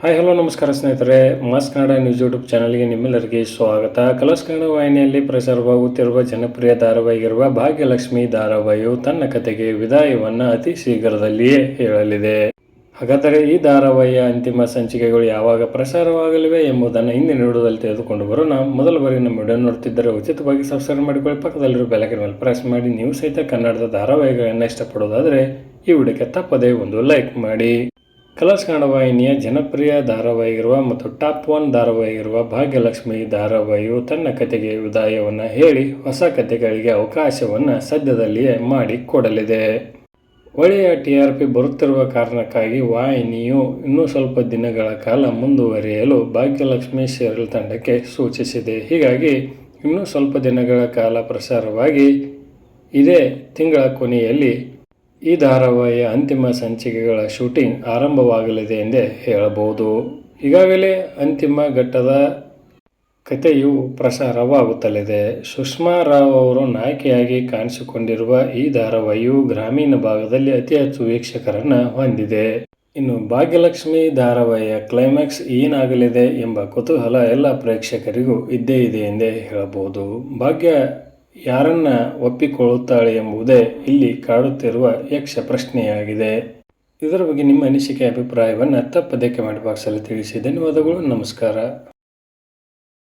Hi hello ನಮಸ್ಕಾರ ಸ್ನೇಹಿತರೆ, mass Kannada news YouTube ಚಾನಲ್ಗೆ ನಿಮ್ಮೆಲ್ಲರಿಗೆ ಸ್ವಾಗತ. ಕಲರ್ಸ್ ಕನ್ನಡ ವಾಹಿನಿಯಲ್ಲಿ ಪ್ರಸಾರವಾಗುತ್ತಿರುವ ಜನಪ್ರಿಯ ಧಾರಾವಾಹಿಗಿರುವ ಭಾಗ್ಯಲಕ್ಷ್ಮಿ ಧಾರಾವಾಹಿಯು ತನ್ನ ಕತೆಗೆ ವಿದಾಯವನ್ನು ಅತಿ ಶೀಘ್ರದಲ್ಲಿಯೇ ಹೇಳಲಿದೆ. ಹಾಗಾದರೆ ಈ ಧಾರಾವಾಹಿಯ ಅಂತಿಮ ಸಂಚಿಕೆಗಳು ಯಾವಾಗ ಪ್ರಸಾರವಾಗಲಿವೆ ಎಂಬುದನ್ನು ಇಂದಿನ ವಿಡಿಯೋದಲ್ಲಿ ತೆಗೆದುಕೊಂಡು ಬರೋಣ. ಮೊದಲ ಬಾರಿ ನಮ್ಮ ವಿಡಿಯೋ ನೋಡ್ತಿದ್ದರೆ ಉಚಿತವಾಗಿ ಸಬ್ಸ್ಕ್ರೈಬ್ ಮಾಡಿಕೊಳ್ಳಿ, ಪಕ್ಕದಲ್ಲಿರೋ ಬೆಲ್ ಐಕಾನ್ ಮೇಲೆ ಪ್ರೆಸ್ ಮಾಡಿ. ನೀವು ಸಹಿತ ಕನ್ನಡದ ಧಾರಾವಾಹಿಗಳನ್ನು ಇಷ್ಟಪಡೋದಾದರೆ ಈ ವಿಡಿಯೋಕ್ಕೆ ತಪ್ಪದೇ ಒಂದು ಲೈಕ್ ಮಾಡಿ. ಕಲರ್ಸ್ ಕನ್ನಡ ವಾಹಿನಿಯ ಜನಪ್ರಿಯ ಧಾರಾವಾಹಿಗಿರುವ ಮತ್ತು ಟಾಪ್ 1 ಧಾರಾವಾಹಿಗಿರುವ ಭಾಗ್ಯಲಕ್ಷ್ಮಿ ಧಾರಾವಾಹಿಯು ತನ್ನ ಕತೆಗೆ ವಿದಾಯವನ್ನು ಹೇಳಿ ಹೊಸ ಕತೆಗಳಿಗೆ ಅವಕಾಶವನ್ನು ಸದ್ಯದಲ್ಲಿಯೇ ಮಾಡಿಕೊಡಲಿದೆ. ಒಳ್ಳೆಯ TRP ಬರುತ್ತಿರುವ ಕಾರಣಕ್ಕಾಗಿ ವಾಹಿನಿಯು ಇನ್ನೂ ಸ್ವಲ್ಪ ದಿನಗಳ ಕಾಲ ಮುಂದುವರಿಯಲು ಭಾಗ್ಯಲಕ್ಷ್ಮಿ ಸೀರಿಯಲ್ ತಂಡಕ್ಕೆ ಸೂಚಿಸಿದೆ. ಹೀಗಾಗಿ ಇನ್ನೂ ಸ್ವಲ್ಪ ದಿನಗಳ ಕಾಲ ಪ್ರಸಾರವಾಗಿ ಇದೇ ತಿಂಗಳ ಕೊನೆಯಲ್ಲಿ ಈ ಧಾರಾವಾಹಿಯ ಅಂತಿಮ ಸಂಚಿಕೆಗಳ ಶೂಟಿಂಗ್ ಆರಂಭವಾಗಲಿದೆ ಎಂದೇ ಹೇಳಬಹುದು. ಈಗಾಗಲೇ ಅಂತಿಮ ಘಟ್ಟದ ಕಥೆಯು ಪ್ರಸಾರವಾಗುತ್ತಲಿದೆ. ಸುಷ್ಮಾ ರಾವ್ ಅವರು ನಾಯಕಿಯಾಗಿ ಕಾಣಿಸಿಕೊಂಡಿರುವ ಈ ಧಾರಾವಾಹಿಯು ಗ್ರಾಮೀಣ ಭಾಗದಲ್ಲಿ ಅತಿ ಹೆಚ್ಚು ವೀಕ್ಷಕರನ್ನು ಹೊಂದಿದೆ. ಇನ್ನು ಭಾಗ್ಯಲಕ್ಷ್ಮಿ ಧಾರಾವಾಹಿಯ ಕ್ಲೈಮ್ಯಾಕ್ಸ್ ಏನಾಗಲಿದೆ ಎಂಬ ಕುತೂಹಲ ಎಲ್ಲ ಪ್ರೇಕ್ಷಕರಿಗೂ ಇದ್ದೇ ಇದೆ ಎಂದೇ ಹೇಳಬಹುದು. ಭಾಗ್ಯ ಯಾರನ್ನ ಒಪ್ಪಿಕೊಳ್ಳುತ್ತಾಳೆ ಎಂಬುದೇ ಇಲ್ಲಿ ಕಾಡುತ್ತಿರುವ ಯಕ್ಷ ಪ್ರಶ್ನೆಯಾಗಿದೆ. ಇದರ ಬಗ್ಗೆ ನಿಮ್ಮ ಅನಿಸಿಕೆ ಅಭಿಪ್ರಾಯವನ್ನು ತಪ್ಪದೆ ಕಮೆಂಟ್ ಬಾಕ್ಸಲ್ಲಿ ತಿಳಿಸಿ. ಧನ್ಯವಾದಗಳು. ನಮಸ್ಕಾರ.